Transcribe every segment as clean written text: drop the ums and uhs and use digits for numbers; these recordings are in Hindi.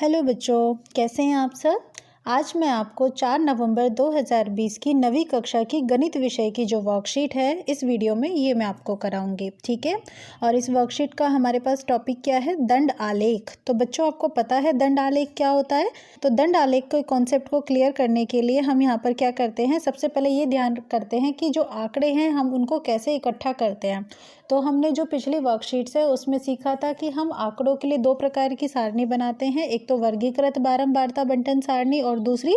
हेलो बच्चों, कैसे हैं आप सब। आज मैं आपको 4 नवंबर 2020 की 9वीं कक्षा की गणित विषय की जो वर्कशीट है इस वीडियो में ये मैं आपको कराऊंगी, ठीक है। और इस वर्कशीट का हमारे पास टॉपिक क्या है, दंड आलेख। तो बच्चों आपको पता है दंड आलेख क्या होता है। तो दंड आलेख के कॉन्सेप्ट को क्लियर करने के लिए हम यहाँ पर क्या करते हैं, सबसे पहले ये ध्यान करते हैं कि जो आंकड़े हैं हम उनको कैसे इकट्ठा करते हैं। तो हमने जो पिछली वर्कशीट्स है उसमें सीखा था कि हम आंकड़ों के लिए दो प्रकार की सारणी बनाते हैं, एक तो वर्गीकृत बारंबारता बंटन सारणी और दूसरी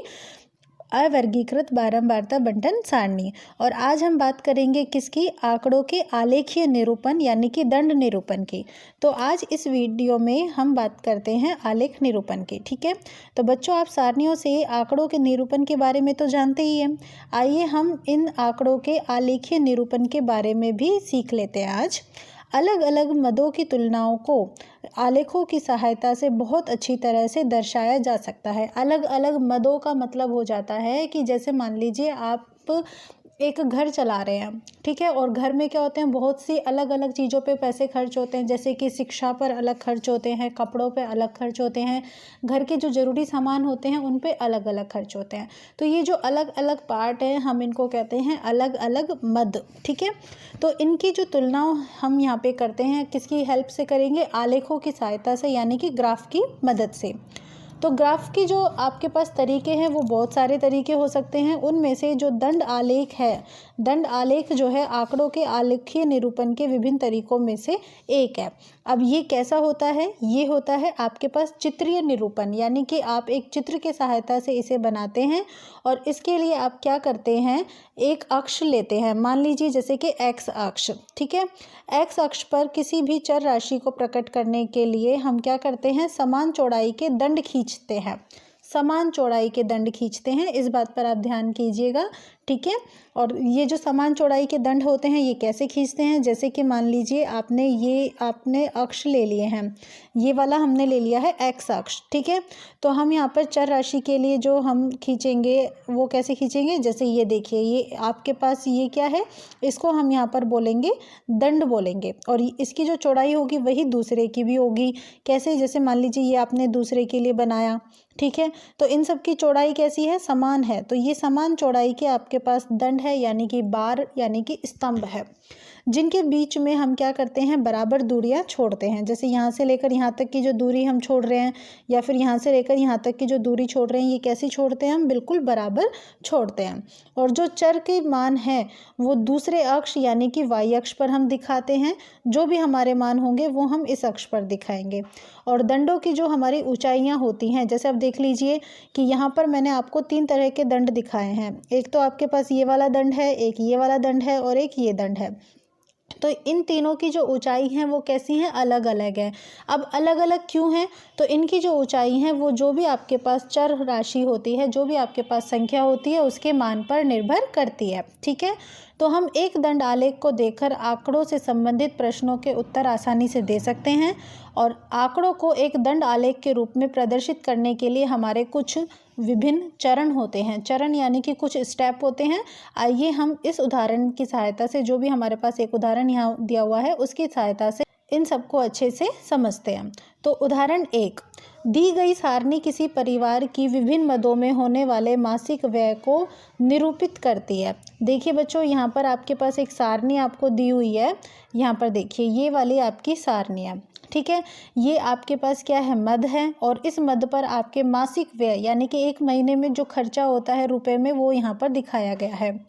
अवर्गीकृत बारंबारता बंटन सारणी। और आज हम बात करेंगे किसकी, आंकड़ों के आलेखीय निरूपण यानी कि दंड निरूपण की। तो आज इस वीडियो में हम बात करते हैं आलेख निरूपण की, ठीक है। तो बच्चों आप सारणियों से आंकड़ों के निरूपण के बारे में तो जानते ही हैं। आइए हम इन आंकड़ों के आलेखीय निरूपण के बारे में भी सीख लेते हैं। आज अलग अलग मदों की तुलनाओं को आलेखों की सहायता से बहुत अच्छी तरह से दर्शाया जा सकता है। अलग अलग मदों का मतलब हो जाता है कि जैसे मान लीजिए आप एक घर चला रहे हैं, ठीक है, और घर में क्या होते हैं, बहुत सी अलग अलग चीज़ों पे पैसे खर्च होते हैं। जैसे कि शिक्षा पर अलग खर्च होते हैं, कपड़ों पे अलग खर्च होते हैं, घर के जो ज़रूरी सामान होते हैं उन पे अलग अलग खर्च होते हैं। तो ये जो अलग अलग पार्ट हैं हम इनको कहते हैं अलग अलग मद, ठीक है। तो इनकी जो तुलना हम यहाँ पे करते हैं किसकी हेल्प से करेंगे, आलेखों की सहायता से यानी कि ग्राफ की मदद से। तो ग्राफ की जो आपके पास तरीके हैं वो बहुत सारे तरीके हो सकते हैं। उनमें से जो दंड आलेख है, दंड आलेख जो है आंकड़ों के आलेखीय निरूपण के विभिन्न तरीकों में से एक है। अब ये कैसा होता है, ये होता है आपके पास चित्रीय निरूपण, यानी कि आप एक चित्र के सहायता से इसे बनाते हैं। और इसके लिए आप क्या करते हैं, एक अक्ष लेते हैं, मान लीजिए जैसे कि एक्स अक्ष, ठीक है। एक्स अक्ष पर किसी भी चर राशि को प्रकट करने के लिए हम क्या करते हैं, समान चौड़ाई के दंड खींचते हैं, समान चौड़ाई के दंड खींचते हैं। इस बात पर आप ध्यान कीजिएगा, ठीक है। और ये जो समान चौड़ाई के दंड होते हैं ये कैसे खींचते हैं, जैसे कि मान लीजिए आपने अक्ष ले लिए हैं, ये वाला हमने ले लिया है एक्स अक्ष, ठीक है। तो हम यहाँ पर चर राशि के लिए जो हम खींचेंगे वो कैसे खींचेंगे, जैसे ये देखिए, ये आपके पास ये क्या है, इसको हम यहाँ पर बोलेंगे दंड बोलेंगे। और इसकी जो चौड़ाई होगी वही दूसरे की भी होगी। कैसे, जैसे मान लीजिए ये आपने दूसरे के लिए बनाया, ठीक है। तो इन सब की चौड़ाई कैसी है, समान है। तो ये समान चौड़ाई के आपके पास दंड है, यानी कि बार यानी कि स्तंभ है, जिनके बीच में हम क्या करते हैं, बराबर दूरियां छोड़ते हैं। जैसे यहाँ से लेकर यहाँ तक की जो दूरी हम छोड़ रहे हैं, या फिर यहाँ से लेकर यहाँ तक की जो दूरी छोड़ रहे हैं, ये कैसी छोड़ते हैं, हम बिल्कुल बराबर छोड़ते हैं। और जो चर के मान है वो दूसरे अक्ष यानी कि वाई अक्ष पर हम दिखाते हैं। जो भी हमारे मान होंगे वो हम इस अक्ष पर दिखाएंगे। और दंडों की जो हमारी ऊंचाइयाँ होती हैं, जैसे अब देख लीजिए कि यहाँ पर मैंने आपको 3 तरह के दंड दिखाए हैं। एक तो आपके पास ये वाला दंड है, एक ये वाला दंड है और एक ये दंड है। तो इन तीनों की जो ऊंचाई है वो कैसी है, अलग अलग है। अब अलग अलग क्यों है, तो इनकी जो ऊंचाई है वो जो भी आपके पास चर राशि होती है, जो भी आपके पास संख्या होती है उसके मान पर निर्भर करती है, ठीक है। तो हम एक दंड आलेख को देखकर आंकड़ों से संबंधित प्रश्नों के उत्तर आसानी से दे सकते हैं। और आंकड़ों को एक दंड आलेख के रूप में प्रदर्शित करने के लिए हमारे कुछ विभिन्न चरण होते हैं। चरण यानी कि कुछ स्टेप होते हैं। आइए हम इस उदाहरण की सहायता से, जो भी हमारे पास एक उदाहरण यहाँ दिया हुआ है उसकी सहायता से इन सबको अच्छे से समझते हैं। तो उदाहरण 1, दी गई सारणी किसी परिवार की विभिन्न मदों में होने वाले मासिक व्यय को निरूपित करती है। देखिए बच्चों, यहाँ पर आपके पास एक सारणी आपको दी हुई है। यहाँ पर देखिए ये वाली आपकी सारणी है, ठीक है। ये आपके पास क्या है, मद है। और इस मद पर आपके मासिक व्यय यानी कि एक महीने में जो खर्चा होता है रुपए में, वो यहाँ पर दिखाया गया है।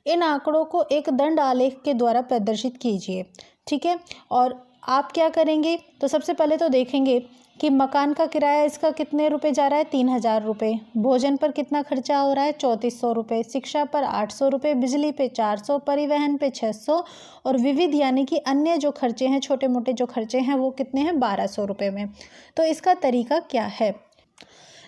इन आंकड़ों को एक दंड आलेख के द्वारा प्रदर्शित कीजिए, ठीक है। और आप क्या करेंगे, तो सबसे पहले तो देखेंगे कि मकान का किराया इसका कितने रुपए जा रहा है, 3000 रुपये। भोजन पर कितना खर्चा हो रहा है, 3400 रुपये। शिक्षा पर 800 रुपये, बिजली पे 400, परिवहन पे 600 और विविध यानी कि अन्य जो खर्चे हैं, छोटे मोटे जो खर्चे हैं वो कितने हैं, 1200 रुपये में। तो इसका तरीका क्या है,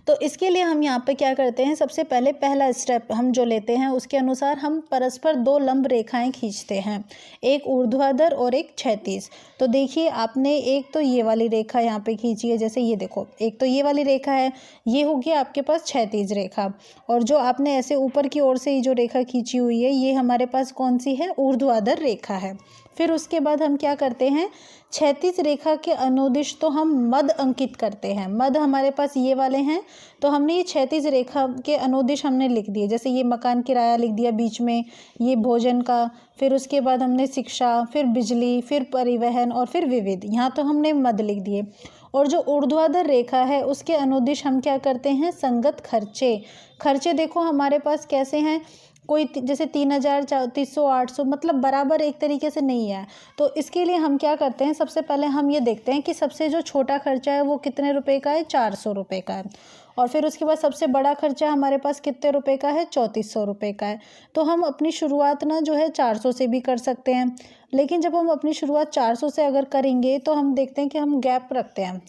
तो इसके लिए हम यहाँ पे क्या करते हैं, सबसे पहले पहला स्टेप हम जो लेते हैं उसके अनुसार हम परस्पर 2 लंब रेखाएं खींचते हैं, एक ऊर्ध्वाधर और एक क्षैतिज। तो देखिए आपने एक तो ये वाली रेखा यहाँ पे खींची है, जैसे ये देखो, एक तो ये वाली रेखा है, ये होगी आपके पास क्षैतिज रेखा। और जो आपने ऐसे ऊपर की ओर से जो रेखा खींची हुई है ये हमारे पास कौन सी है, ऊर्ध्वाधर रेखा है। फिर उसके बाद हम क्या करते हैं, क्षैतिज रेखा के अनुदिश तो हम मद अंकित करते हैं। मद हमारे पास ये वाले हैं, तो हमने ये क्षैतिज रेखा के अनुदिश हमने लिख दिए। जैसे ये मकान किराया लिख दिया बीच में, ये भोजन का, फिर उसके बाद हमने शिक्षा, फिर बिजली, फिर परिवहन और फिर विविध, यहाँ तो हमने मद लिख दिए। और जो ऊर्ध्वाधर रेखा है उसके अनुदिश हम क्या करते हैं, संगत खर्चे। खर्चे देखो हमारे पास कैसे हैं, कोई जैसे 3000, 3400, 800, मतलब बराबर एक तरीके से नहीं है। तो इसके लिए हम क्या करते हैं, सबसे पहले हम ये देखते हैं कि सबसे जो छोटा खर्चा है वो कितने रुपए का है, 400 रुपये का है। और फिर उसके बाद सबसे बड़ा खर्चा हमारे पास कितने रुपए का है, 3400 रुपये का है। तो हम अपनी शुरुआत ना जो है 400 से भी कर सकते हैं, लेकिन जब हम अपनी शुरुआत 400 से अगर करेंगे तो हम देखते हैं कि हम गैप रखते हैं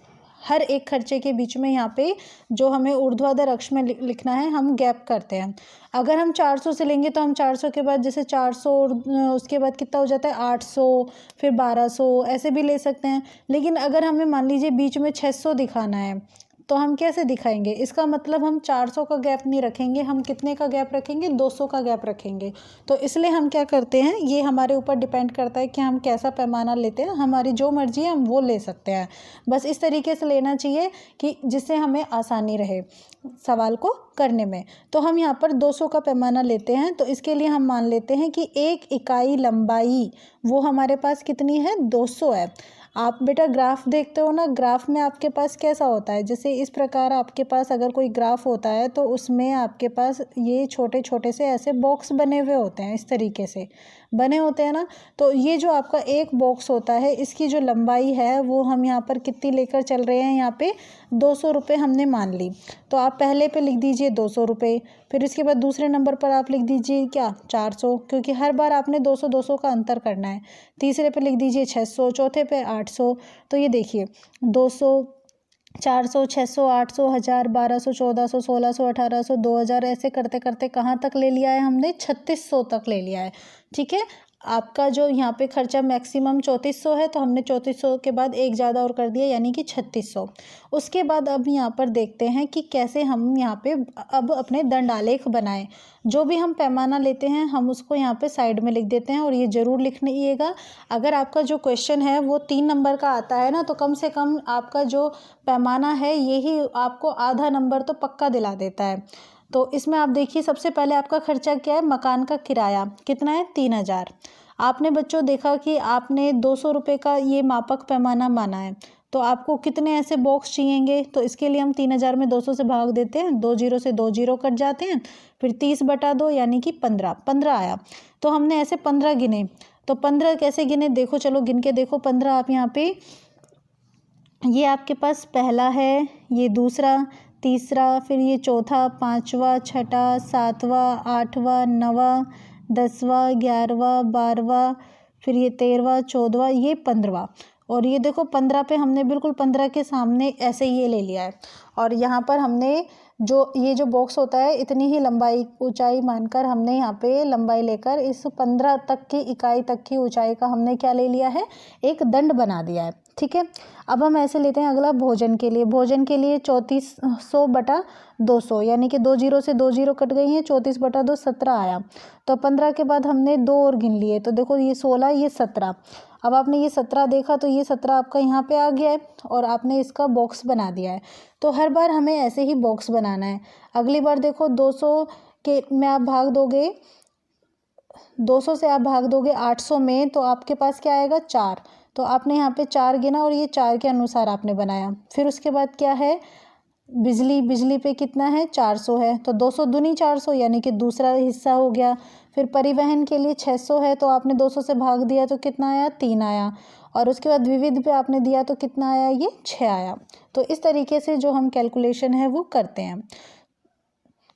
हर एक खर्चे के बीच में। यहाँ पे जो हमें ऊर्ध्वाधर अक्ष में लिखना है हम गैप करते हैं। अगर हम 400 से लेंगे तो हम 400 के बाद जैसे 400 और उसके बाद कितना हो जाता है 800, फिर 1200, ऐसे भी ले सकते हैं। लेकिन अगर हमें मान लीजिए बीच में 600 दिखाना है तो हम कैसे दिखाएंगे, इसका मतलब हम 400 का गैप नहीं रखेंगे, हम कितने का गैप रखेंगे, 200 का गैप रखेंगे। तो इसलिए हम क्या करते हैं, ये हमारे ऊपर डिपेंड करता है कि हम कैसा पैमाना लेते हैं, हमारी जो मर्जी है हम वो ले सकते हैं। बस इस तरीके से लेना चाहिए कि जिससे हमें आसानी रहे सवाल को करने में। तो हम यहाँ पर 200 का पैमाना लेते हैं, तो इसके लिए हम मान लेते हैं कि 1 इकाई लंबाई वो हमारे पास कितनी है, 200 है। आप बेटा ग्राफ देखते हो ना, ग्राफ में आपके पास कैसा होता है, जैसे इस प्रकार आपके पास अगर कोई ग्राफ होता है तो उसमें आपके पास ये छोटे छोटे से ऐसे बॉक्स बने हुए होते हैं, इस तरीके से बने होते हैं ना। तो ये जो आपका एक बॉक्स होता है इसकी जो लंबाई है वो हम यहाँ पर कितनी लेकर चल रहे हैं, यहाँ पे 200 रुपये हमने मान ली। तो आप पहले पे लिख दीजिए 200 रुपये, फिर इसके बाद दूसरे नंबर पर आप लिख दीजिए क्या, 400, क्योंकि हर बार आपने 200 200 का अंतर करना है। तीसरे पे लिख दीजिए 600, चौथे पे 800। तो ये देखिए 200, 400, 600, 800, 1000, 1200, 1400, 1600, 1800, 2000, ऐसे करते करते कहाँ तक ले लिया है हमने, 3600 तक ले लिया है। ठीक है, आपका जो यहाँ पे खर्चा मैक्सिमम 3400 है, तो हमने 3400 के बाद एक ज़्यादा और कर दिया यानी कि 3600। उसके बाद अब यहाँ पर देखते हैं कि कैसे हम यहाँ पे अब अपने दंड आलेख बनाएं। जो भी हम पैमाना लेते हैं हम उसको यहाँ पे साइड में लिख देते हैं, और ये ज़रूर लिखिएगा। अगर आपका जो क्वेश्चन है वो 3 नंबर का आता है ना, तो कम से कम आपका जो पैमाना है यही आपको आधा नंबर तो पक्का दिला देता है। तो इसमें आप देखिए सबसे पहले आपका खर्चा क्या है, मकान का किराया कितना है, 3000। आपने बच्चों देखा कि आपने 200 रुपये का ये मापक पैमाना माना है, तो आपको कितने ऐसे बॉक्स चाहिएंगे। तो इसके लिए हम 3000 में 200 से भाग देते हैं, 2 जीरो से 2 जीरो कट जाते हैं, फिर 30/2 यानी कि 15 आया। तो हमने ऐसे 15 गिने। तो 15 कैसे गिने, देखो चलो गिन के देखो। 15 आप यहाँ पे, ये आपके पास पहला है, ये दूसरा, तीसरा, फिर ये चौथा, पाँचवा, छठा, सातवां, आठवां, नवा, 10वां, 11वां, 12वां, फिर ये 13वां, 14वां, ये 15वां। और ये देखो 15 पे हमने बिल्कुल 15 के सामने ऐसे ये ले लिया है। और यहाँ पर हमने जो ये जो बॉक्स होता है इतनी ही लंबाई ऊंचाई मानकर हमने यहाँ पे लंबाई लेकर इस 15 तक की इकाई तक की ऊंचाई का हमने क्या ले लिया है, एक दंड बना दिया है। ठीक है, अब हम ऐसे लेते हैं अगला भोजन के लिए। भोजन के लिए 3400/200 यानी कि 2 जीरो से 2 जीरो कट गई हैं, 34/2 17 आया। तो 15 के बाद हमने 2 और गिन लिए, तो देखो ये 16, ये 17। अब आपने ये 17 देखा तो ये 17 आपका यहाँ पे आ गया है और आपने इसका बॉक्स बना दिया है। तो हर बार हमें ऐसे ही बॉक्स बनाना है। अगली बार देखो 200 के में आप भाग दोगे, 200 से आप भाग दोगे 800 में, तो आपके पास क्या आएगा, 4। तो आपने यहाँ पे 4 गिना और ये 4 के अनुसार आपने बनाया। फिर उसके बाद क्या है, बिजली पे कितना है, 400 है, तो 200 दूनी 400 यानी कि दूसरा हिस्सा हो गया। फिर परिवहन के लिए 600 है, तो आपने 200 से भाग दिया तो कितना आया, 3 आया। और उसके बाद विविध पे आपने दिया तो कितना आया, ये 6 आया। तो इस तरीके से जो हम कैलकुलेशन है वो करते हैं।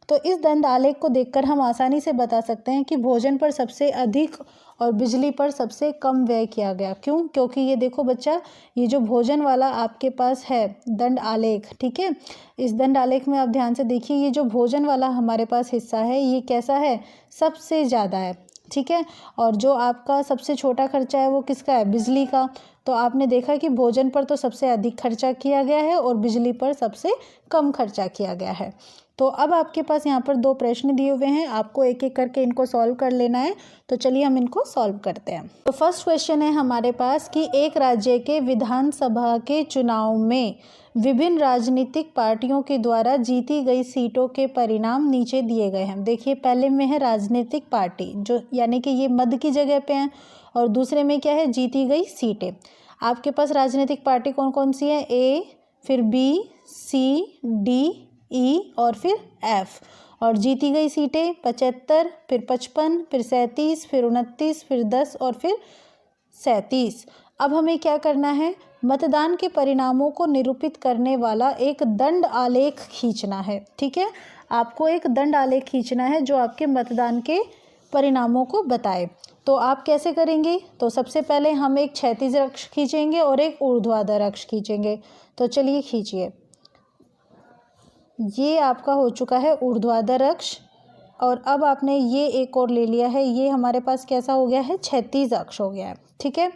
तो इस दंड आलेख को देखकर हम आसानी से बता सकते हैं कि भोजन पर सबसे अधिक और बिजली पर सबसे कम व्यय किया गया। क्यों, क्योंकि ये देखो बच्चा, ये जो भोजन वाला आपके पास है दंड आलेख, ठीक है, इस दंड आलेख में आप ध्यान से देखिए, ये जो भोजन वाला हमारे पास हिस्सा है ये कैसा है, सबसे ज़्यादा है। ठीक है, और जो आपका सबसे छोटा खर्चा है वो किसका है, बिजली का। तो आपने देखा कि भोजन पर तो सबसे अधिक खर्चा किया गया है और बिजली पर सबसे कम खर्चा किया गया है। तो अब आपके पास यहाँ पर 2 प्रश्न दिए हुए हैं, आपको एक एक करके इनको सॉल्व कर लेना है। तो चलिए हम इनको सॉल्व करते हैं। तो फर्स्ट क्वेश्चन है हमारे पास कि एक राज्य के विधानसभा के चुनाव में विभिन्न राजनीतिक पार्टियों के द्वारा जीती गई सीटों के परिणाम नीचे दिए गए हैं। देखिए पहले में है राजनीतिक पार्टी, जो यानी कि ये मध्य की जगह पे हैं, और दूसरे में क्या है, जीती गई सीटें। आपके पास राजनीतिक पार्टी कौन कौन सी है, ए, फिर बी, सी, डी, ई और फिर एफ। और जीती गई सीटें 75, फिर 55, फिर 37, फिर 29, फिर 10 और फिर 37। अब हमें क्या करना है, मतदान के परिणामों को निरूपित करने वाला एक दंड आलेख खींचना है। ठीक है, आपको एक दंड आलेख खींचना है जो आपके मतदान के परिणामों को बताए। तो आप कैसे करेंगे, तो सबसे पहले हम एक क्षैतिज अक्ष खींचेंगे और एक ऊर्ध्वाधर अक्ष खींचेंगे। तो चलिए खींचिए। ये आपका हो चुका है ऊर्ध्वाधर अक्ष, और अब आपने ये एक और ले लिया है, ये हमारे पास कैसा हो गया है, क्षैतिज अक्ष हो गया है। ठीक है,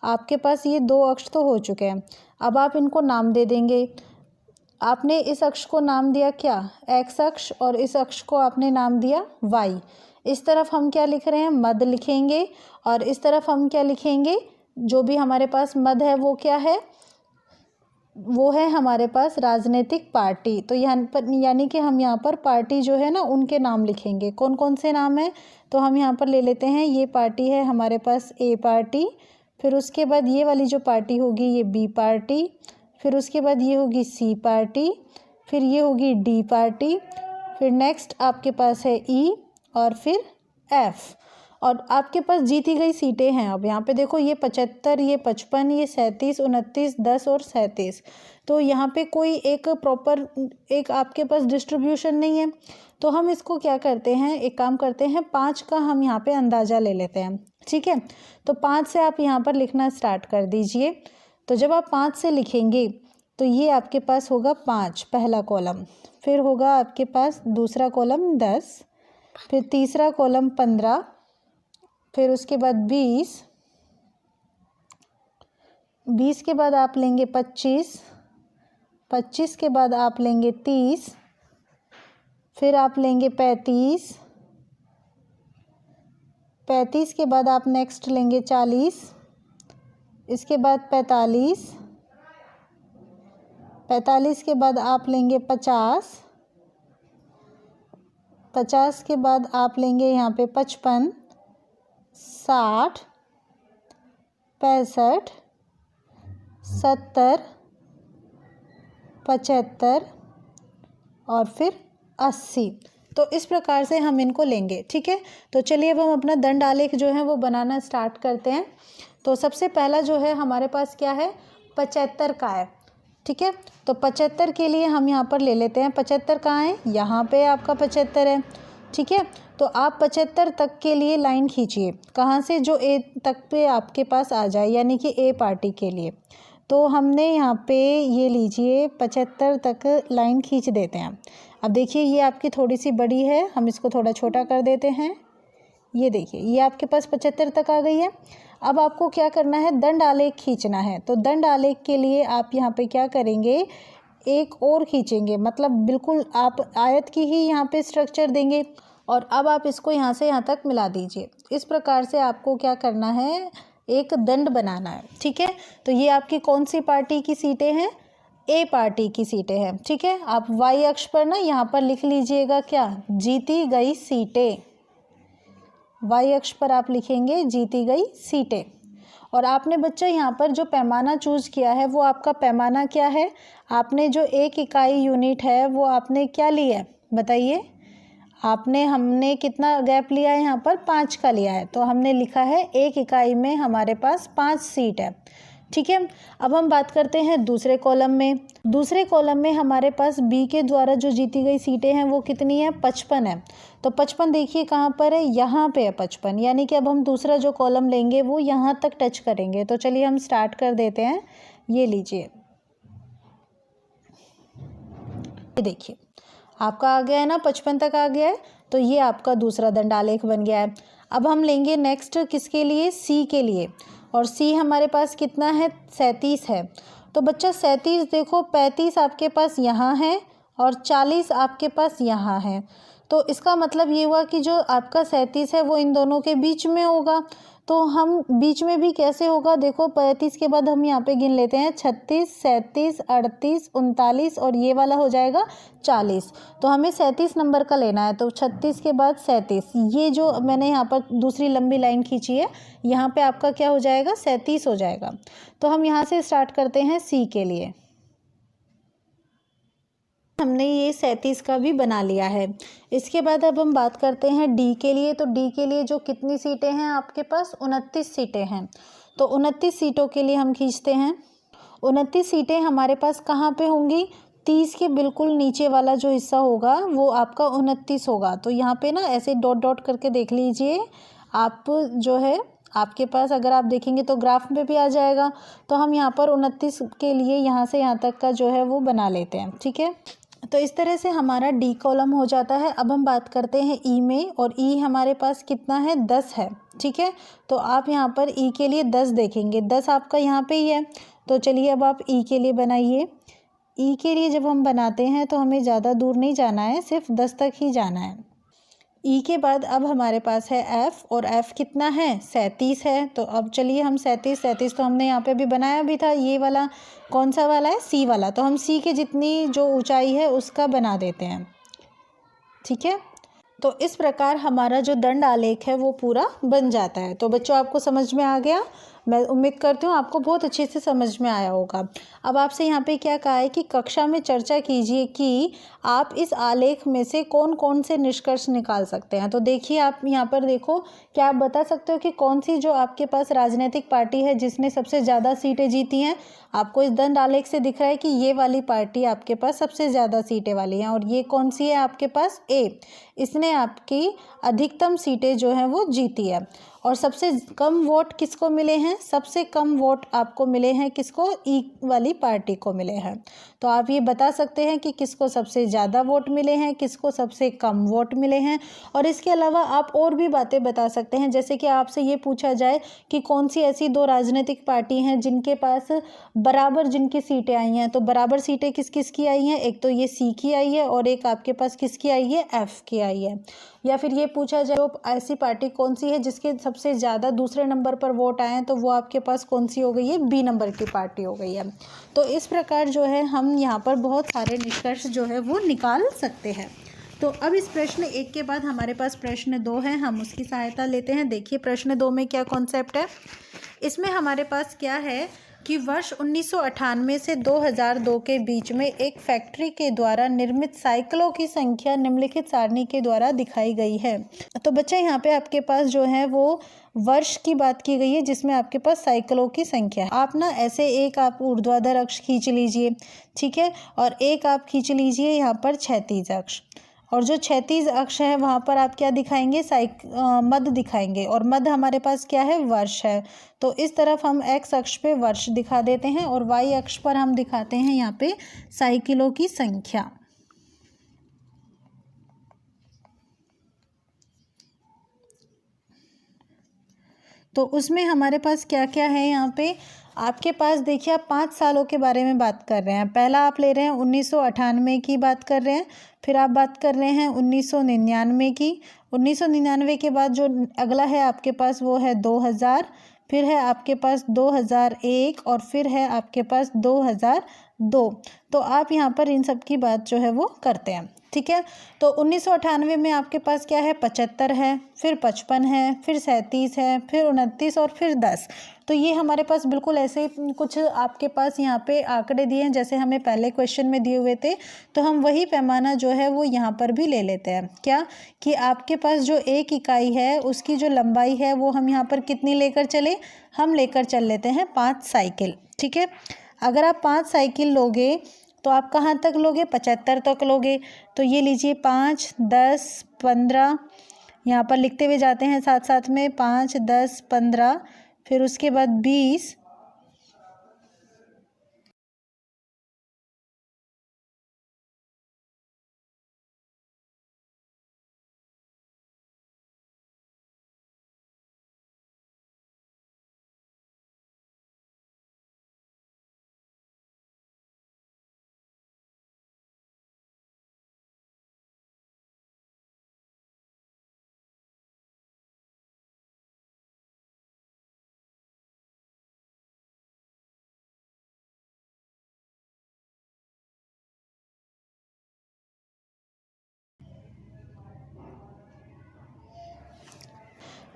आपके पास ये 2 अक्ष तो हो चुके हैं। अब आप इनको नाम दे देंगे। आपने इस अक्ष को नाम दिया क्या, एक्स अक्ष, और इस अक्ष को आपने नाम दिया वाई। इस तरफ हम क्या लिख रहे हैं, मध्य लिखेंगे, और इस तरफ हम क्या लिखेंगे, जो भी हमारे पास मध्य है वो क्या है, वो है हमारे पास राजनीतिक पार्टी। तो यहाँ पर यानी कि हम यहाँ पर पार्टी जो है ना उनके नाम लिखेंगे। कौन कौन से नाम है, तो हम यहाँ पर ले लेते हैं, ये पार्टी है हमारे पास ए पार्टी, फिर उसके बाद ये वाली जो पार्टी होगी ये बी पार्टी, फिर उसके बाद ये होगी सी पार्टी, फिर ये होगी डी पार्टी, फिर नेक्स्ट आपके पास है ई और फिर एफ। और आपके पास जीती गई सीटें हैं। अब यहाँ पे देखो ये 75, ये 55, ये 37, 29, 10 और 37। तो यहाँ पे कोई एक प्रॉपर एक आपके पास डिस्ट्रीब्यूशन नहीं है। तो हम इसको क्या करते हैं, एक काम करते हैं, 5 का हम यहाँ पे अंदाज़ा ले लेते हैं। ठीक है, तो 5 से आप यहाँ पर लिखना स्टार्ट कर दीजिए। तो जब आप 5 से लिखेंगे तो ये आपके पास होगा 5 पहला कॉलम, फिर होगा आपके पास दूसरा कॉलम 10, फिर तीसरा कॉलम 15, फिर उसके बाद 20, 20 के बाद आप लेंगे 25, 25 के बाद आप लेंगे 30, फिर आप लेंगे 35, 35 के बाद आप नेक्स्ट लेंगे 40, इसके बाद 45, 45 के बाद आप लेंगे 50, 50 के बाद आप लेंगे यहाँ पे 55, 60, 65, 70, 75 और फिर 80। तो इस प्रकार से हम इनको लेंगे। ठीक है, तो चलिए अब हम अपना दंड आलेख जो है वो बनाना स्टार्ट करते हैं। तो सबसे पहला जो है हमारे पास क्या है, 75 का है। ठीक है, तो 75 के लिए हम यहाँ पर ले लेते हैं। 75 कहाँ है, यहाँ पे आपका 75 है। ठीक है, तो आप 75 तक के लिए लाइन खींचिए, कहाँ से, जो ए तक पे आपके पास आ जाए, यानी कि ए पार्टी के लिए। तो हमने यहाँ पे ये लीजिए 75 तक लाइन खींच देते हैं। अब देखिए ये आपकी थोड़ी सी बड़ी है, हम इसको थोड़ा छोटा कर देते हैं। ये देखिए ये आपके पास 75 तक आ गई है। अब आपको क्या करना है, दंड आलेख खींचना है। तो दंड आलेख के लिए आप यहाँ पे क्या करेंगे, एक और खींचेंगे, मतलब बिल्कुल आप आयत की ही यहाँ पे स्ट्रक्चर देंगे, और अब आप इसको यहाँ से यहाँ तक मिला दीजिए। इस प्रकार से आपको क्या करना है, एक दंड बनाना है। ठीक है, तो ये आपकी कौन सी पार्टी की सीटें हैं, ए पार्टी की सीटें हैं। ठीक है, आप वाई अक्ष पर ना यहाँ पर लिख लीजिएगा क्या, जीती गई सीटें। वाई अक्ष पर आप लिखेंगे जीती गई सीटें। और आपने बच्चा यहाँ पर जो पैमाना चूज किया है वो आपका पैमाना क्या है, आपने जो 1 इकाई यूनिट है वो आपने क्या लिया है बताइए। हमने कितना गैप लिया है, यहाँ पर 5 का लिया है। तो हमने लिखा है 1 इकाई में हमारे पास 5 सीट है। ठीक है, अब हम बात करते हैं दूसरे कॉलम में। दूसरे कॉलम में हमारे पास बी के द्वारा जो जीती गई सीटें हैं वो कितनी है, 55 है। तो 55 देखिए कहाँ पर है, यहाँ पे है 55, यानी कि अब हम दूसरा जो कॉलम लेंगे वो यहाँ तक टच करेंगे। तो चलिए हम स्टार्ट कर देते हैं। ये लीजिए, ये देखिए आपका आ गया है ना, 55 तक आ गया है। तो ये आपका दूसरा दंड आलेख बन गया है। अब हम लेंगे नेक्स्ट किसके लिए, सी के लिए। और सी हमारे पास कितना है, 37 है। तो बच्चा 37 देखो, 35 आपके पास यहाँ है और 40 आपके पास यहाँ है। तो इसका मतलब ये हुआ कि जो आपका 37 है वो इन दोनों के बीच में होगा। तो हम बीच में भी कैसे होगा, देखो 35 के बाद हम यहाँ पे गिन लेते हैं 36, 37, 38, 39 और ये वाला हो जाएगा 40। तो हमें 37 नंबर का लेना है। तो 36 के बाद 37, ये जो मैंने यहाँ पर दूसरी लंबी लाइन खींची है, यहाँ पे आपका क्या हो जाएगा, 37 हो जाएगा। तो हम यहाँ से स्टार्ट करते हैं सी के लिए। हमने ये 37 का भी बना लिया है। इसके बाद अब हम बात करते हैं डी के लिए। तो डी के लिए जो कितनी सीटें हैं आपके पास, 29 सीटें हैं। तो 29 सीटों के लिए हम खींचते हैं। 29 सीटें हमारे पास कहाँ पे होंगी, 30 के बिल्कुल नीचे वाला जो हिस्सा होगा वो आपका 29 होगा। तो यहाँ पे ना ऐसे डॉट डॉट करके देख लीजिए आप, जो है आपके पास अगर आप देखेंगे तो ग्राफ में भी आ जाएगा। तो हम यहाँ पर 29 के लिए यहाँ से यहाँ तक का जो है वो बना लेते हैं, ठीक है। तो इस तरह से हमारा डी कॉलम हो जाता है। अब हम बात करते हैं ई में, और ई हमारे पास कितना है, 10 है, ठीक है। तो आप यहाँ पर ई के लिए 10 देखेंगे, 10 आपका यहाँ पे ही है। तो चलिए अब आप ई के लिए बनाइए। ई के लिए जब हम बनाते हैं तो हमें ज़्यादा दूर नहीं जाना है, सिर्फ 10 तक ही जाना है। ई के बाद अब हमारे पास है एफ़, और एफ़ कितना है, 37 है। तो अब चलिए हम 37 तो हमने यहाँ पे भी बनाया भी था, ये वाला कौन सा वाला है, सी वाला। तो हम सी के जितनी जो ऊंचाई है उसका बना देते हैं, ठीक है। तो इस प्रकार हमारा जो दंड आलेख है वो पूरा बन जाता है। तो बच्चों आपको समझ में आ गया, मैं उम्मीद करती हूँ आपको बहुत अच्छे से समझ में आया होगा। अब आपसे यहाँ पे क्या कहा है कि कक्षा में चर्चा कीजिए कि आप इस आलेख में से कौन कौन से निष्कर्ष निकाल सकते हैं। तो देखिए आप यहाँ पर देखो, क्या आप बता सकते हो कि कौन सी जो आपके पास राजनीतिक पार्टी है जिसने सबसे ज़्यादा सीटें जीती हैं। आपको इस दंड आलेख से दिख रहा है कि ये वाली पार्टी आपके पास सबसे ज़्यादा सीटें वाली हैं, और ये कौन सी है आपके पास, ए, इसने आपकी अधिकतम सीटें जो हैं वो जीती है। और सबसे कम वोट किसको मिले हैं, सबसे कम वोट आपको मिले हैं किसको, ई वाली पार्टी को मिले हैं। तो आप ये बता सकते हैं कि किसको सबसे ज़्यादा वोट मिले हैं, किसको सबसे कम वोट मिले हैं। और इसके अलावा आप और भी बातें बता सकते हैं, जैसे कि आपसे ये पूछा जाए कि कौन सी ऐसी दो राजनीतिक पार्टी हैं जिनके पास बराबर जिनकी सीटें आई हैं। तो बराबर सीटें किस किस की आई हैं, एक तो ये सी की आई है और एक आपके पास किसकी आई है, एफ की आई है। या फिर ये पूछा जाए तो ऐसी पार्टी कौन सी है जिसके सबसे ज़्यादा दूसरे नंबर पर वोट आए हैं, तो वो आपके पास कौन सी हो गई है, बी नंबर की पार्टी हो गई है। तो इस प्रकार जो है हम यहाँ पर बहुत सारे निष्कर्ष जो है वो निकाल सकते हैं। तो अब इस प्रश्न 1 के बाद हमारे पास प्रश्न 2 है, हम उसकी सहायता लेते हैं। देखिए प्रश्न 2 में क्या कॉन्सेप्ट है, इसमें हमारे पास क्या है कि वर्ष 1998 से 2002 के बीच में एक फैक्ट्री के द्वारा निर्मित साइकिलों की संख्या निम्नलिखित सारणी के द्वारा दिखाई गई है। तो बच्चे यहाँ पे आपके पास जो है वो वर्ष की बात की गई है जिसमें आपके पास साइकिलों की संख्या है। आप ना ऐसे एक आप ऊर्ध्वाधर अक्ष खींच लीजिए, ठीक है, और एक आप खींच लीजिए यहाँ पर क्षैतिज अक्ष, और जो क्षैतिज अक्ष है वहाँ पर आप क्या दिखाएंगे, मध्य दिखाएंगे, और मध्य हमारे पास क्या है, वर्ष है। तो इस तरफ हम एक्स अक्ष पे वर्ष दिखा देते हैं और वाई अक्ष पर हम दिखाते हैं यहाँ पे साइकिलों की संख्या। तो उसमें हमारे पास क्या क्या है, यहाँ पे आपके पास देखिए आप 5 सालों के बारे में बात कर रहे हैं। पहला आप ले रहे हैं 1998 की बात कर रहे हैं, फिर आप बात कर रहे हैं 1999 की। 1999 के बाद जो अगला है आपके पास वो है 2000, फिर है आपके पास 2001 और फिर है आपके पास 2002। तो आप यहाँ पर इन सब की बात जो है वो करते हैं, ठीक है। तो 1998 में आपके पास क्या है, 75 है, फिर 55 है, फिर 37 है, फिर 29 और फिर 10। तो ये हमारे पास बिल्कुल ऐसे कुछ आपके पास यहाँ पे आंकड़े दिए हैं जैसे हमें पहले क्वेश्चन में दिए हुए थे। तो हम वही पैमाना जो है वो यहाँ पर भी ले लेते हैं, क्या कि आपके पास जो एक इकाई है उसकी जो लंबाई है वो हम यहाँ पर कितनी लेकर चले, हम लेकर चल लेते हैं 5 साइकिल, ठीक है। अगर आप 5 साइकिल लोगे तो आप कहाँ तक लोगे, 75 तक लोगे। तो ये लीजिए 5, 10, 15, यहाँ पर लिखते हुए जाते हैं साथ साथ में, 5, 10, 15, फिर उसके बाद 20,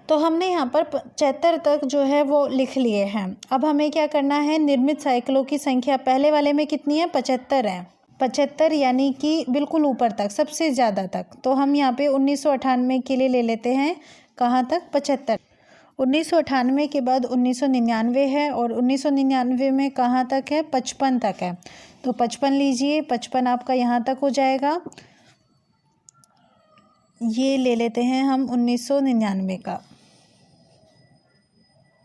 तो हमने यहाँ पर 75 तक जो है वो लिख लिए हैं। अब हमें क्या करना है, निर्मित साइकिलों की संख्या पहले वाले में कितनी है, 75 है। 75 यानी कि बिल्कुल ऊपर तक, सबसे ज़्यादा तक। तो हम यहाँ पे 1998 के लिए ले लेते हैं, कहाँ तक, 75। 1998 के बाद 1999 है, और 1999 में कहाँ तक है, 55 तक है। तो 55 लीजिए, 55 आपका यहाँ तक हो जाएगा। ये ले लेते हैं हम 1999 का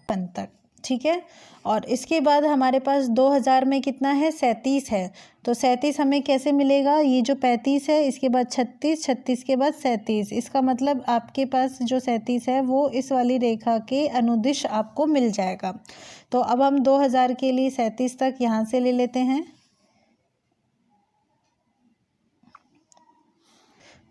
तक, ठीक है। और इसके बाद हमारे पास 2000 में कितना है, 37 है। तो 37 हमें कैसे मिलेगा, ये जो 35 है इसके बाद 36, 36 के बाद 37। इसका मतलब आपके पास जो 37 है वो इस वाली रेखा के अनुदिश आपको मिल जाएगा। तो अब हम 2000 के लिए 37 तक यहाँ से ले लेते हैं।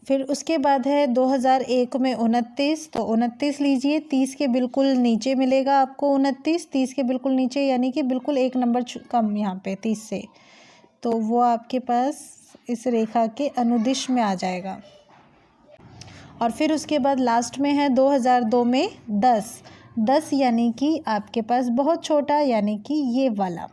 फिर उसके बाद है 2001 में 29, तो 29 लीजिए, 30 के बिल्कुल नीचे मिलेगा आपको 29, 30 के बिल्कुल नीचे, यानी कि बिल्कुल एक नंबर कम यहाँ पे 30 से। तो वो आपके पास इस रेखा के अनुदिश में आ जाएगा। और फिर उसके बाद लास्ट में है 2002 में 10 यानी कि आपके पास बहुत छोटा, यानी कि ये वाला।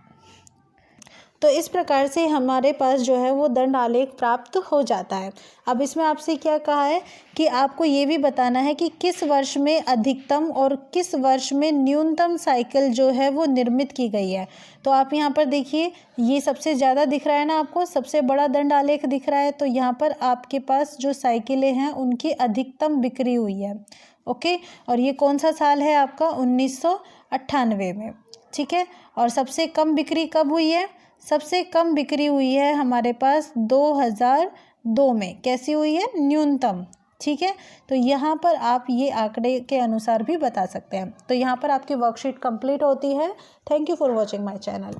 तो इस प्रकार से हमारे पास जो है वो दंड आलेख प्राप्त हो जाता है। अब इसमें आपसे क्या कहा है कि आपको ये भी बताना है कि किस वर्ष में अधिकतम और किस वर्ष में न्यूनतम साइकिल जो है वो निर्मित की गई है। तो आप यहाँ पर देखिए, ये सबसे ज़्यादा दिख रहा है ना आपको, सबसे बड़ा दंड आलेख दिख रहा है। तो यहाँ पर आपके पास जो साइकिलें हैं उनकी अधिकतम बिक्री हुई है, ओके। और ये कौन सा साल है आपका, 1998 में, ठीक है। और सबसे कम बिक्री कब हुई है, सबसे कम बिक्री हुई है हमारे पास 2002 में। कैसी हुई है, न्यूनतम, ठीक है। तो यहाँ पर आप ये आंकड़े के अनुसार भी बता सकते हैं। तो यहाँ पर आपकी वर्कशीट कंप्लीट होती है। Thank you for watching my channel.